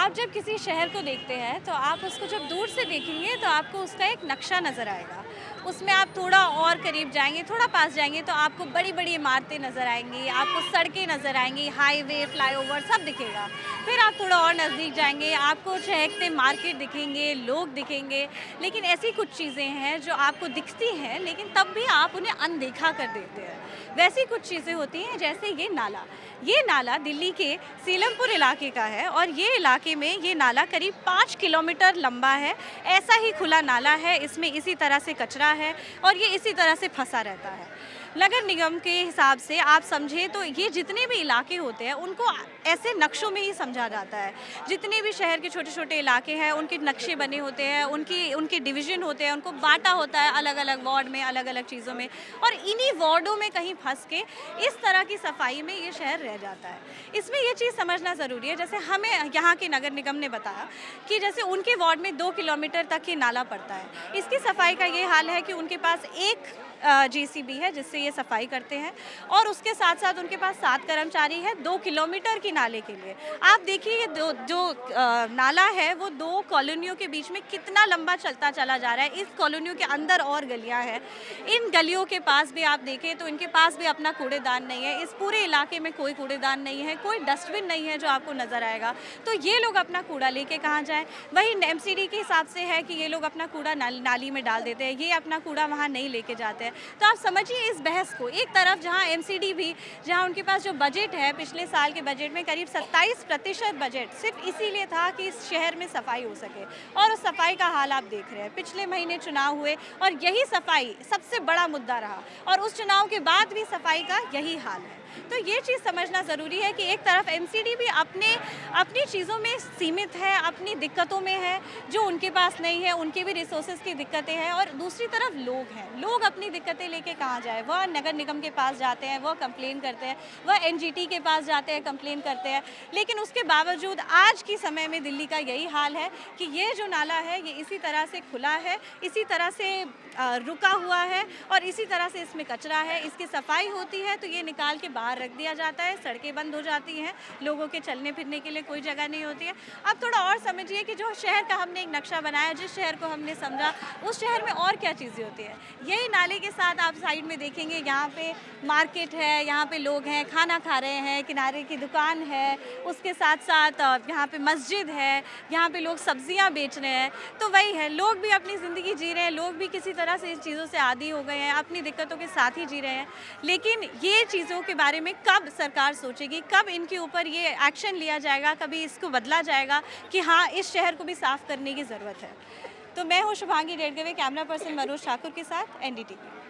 आप जब किसी शहर को देखते हैं तो आप उसको जब दूर से देखेंगे तो आपको उसका एक नक्शा नज़र आएगा। उसमें आप थोड़ा और करीब जाएंगे, थोड़ा पास जाएंगे तो आपको बड़ी बड़ी इमारतें नज़र आएंगी, आपको सड़कें नज़र आएंगी, हाईवे, फ्लाईओवर सब दिखेगा। फिर आप थोड़ा और नज़दीक जाएंगे, आपको चहकते मार्केट दिखेंगे, लोग दिखेंगे। लेकिन ऐसी कुछ चीज़ें हैं जो आपको दिखती हैं लेकिन तब भी आप उन्हें अनदेखा कर देते हैं। वैसी कुछ चीज़ें होती हैं जैसे ये नाला दिल्ली के सीलमपुर इलाके का है और ये इलाके में ये नाला करीब 5 किलोमीटर लंबा है। ऐसा ही खुला नाला है, इसमें इसी तरह से कचरा है और ये इसी तरह से फंसा रहता है। नगर निगम के हिसाब से आप समझें तो ये जितने भी इलाके होते हैं उनको ऐसे नक्शों में ही समझा जाता है। जितने भी शहर के छोटे छोटे इलाके हैं उनके नक्शे बने होते हैं, उनके डिवीज़न होते हैं, उनको बांटा होता है अलग अलग वार्ड में, अलग अलग चीज़ों में, और इन्हीं वार्डों में कहीं फंस के इस तरह की सफाई में ये शहर रह जाता है। इसमें ये चीज़ समझना ज़रूरी है। जैसे हमें यहाँ के नगर निगम ने बताया कि जैसे उनके वार्ड में 2 किलोमीटर तक ये नाला पड़ता है। इसकी सफाई का ये हाल है कि उनके पास एक जेसीबी है जिससे ये सफाई करते हैं और उसके साथ साथ उनके पास 7 कर्मचारी है 2 किलोमीटर की नाले के लिए। आप देखिए ये जो नाला है वो 2 कॉलोनियों के बीच में कितना लंबा चलता चला जा रहा है। इस कॉलोनियों के अंदर और गलियां हैं, इन गलियों के पास भी आप देखें तो इनके पास भी अपना कूड़ेदान नहीं है। इस पूरे इलाके में कोई कूड़ेदान नहीं है, कोई डस्टबिन नहीं है जो आपको नज़र आएगा। तो ये लोग अपना कूड़ा लेके कहाँ जाएँ? वही एमसीडी के हिसाब से है कि ये लोग अपना कूड़ा नाली में डाल देते हैं, ये अपना कूड़ा वहाँ नहीं लेके जाते हैं। तो आप समझिए इस बहस को, एक तरफ जहां एमसीडी भी, जहां उनके पास जो बजट है पिछले साल के बजट में करीब 27% बजट सिर्फ इसीलिए था कि इस शहर में सफाई हो सके, और उस सफाई का हाल आप देख रहे हैं। पिछले महीने चुनाव हुए और यही सफाई सबसे बड़ा मुद्दा रहा और उस चुनाव के बाद भी सफाई का यही हाल है। तो ये चीज़ समझना ज़रूरी है कि एक तरफ एमसीडी भी अपनी चीज़ों में सीमित है, अपनी दिक्कतों में है जो उनके पास नहीं है, उनके भी रिसोर्सेज की दिक्कतें हैं, और दूसरी तरफ लोग हैं। लोग अपनी दिक्कतें लेके कहाँ जाए? वह नगर निगम के पास जाते हैं, वह कंप्लेन करते हैं, वह एनजीटी के पास जाते हैं, कंप्लेन करते हैं। लेकिन उसके बावजूद आज की समय में दिल्ली का यही हाल है कि ये जो नाला है ये इसी तरह से खुला है, इसी तरह से रुका हुआ है और इसी तरह से इसमें कचरा है। इसकी सफाई होती है तो ये निकाल के बाहर रख दिया जाता है, सड़कें बंद हो जाती हैं, लोगों के चलने फिरने के लिए कोई जगह नहीं होती है। अब थोड़ा और समझिए कि जो शहर का हमने एक नक्शा बनाया, जिस शहर को हमने समझा, उस शहर में और क्या चीज़ें होती है। यही नाले के साथ आप साइड में देखेंगे, यहाँ पे मार्केट है, यहाँ पे लोग हैं, खाना खा रहे हैं, किनारे की दुकान है, उसके साथ साथ यहाँ पे मस्जिद है, यहाँ पे लोग सब्जियाँ बेच रहे हैं। तो वही है, लोग भी अपनी ज़िंदगी जी रहे हैं, लोग भी किसी तरह से इस चीज़ों से आदी हो गए हैं, अपनी दिक्कतों के साथ ही जी रहे हैं। लेकिन ये चीज़ों के बारे में कब सरकार सोचेगी, कब इनके ऊपर ये एक्शन लिया जाएगा, कभी इसको बदला जाएगा कि हाँ इस शहर को भी साफ़ करने की ज़रूरत है। तो मैं हूँ शुभांगी रेडगवे, कैमरा पर्सन मनोज ठाकुर के साथ, एनडीटीवी।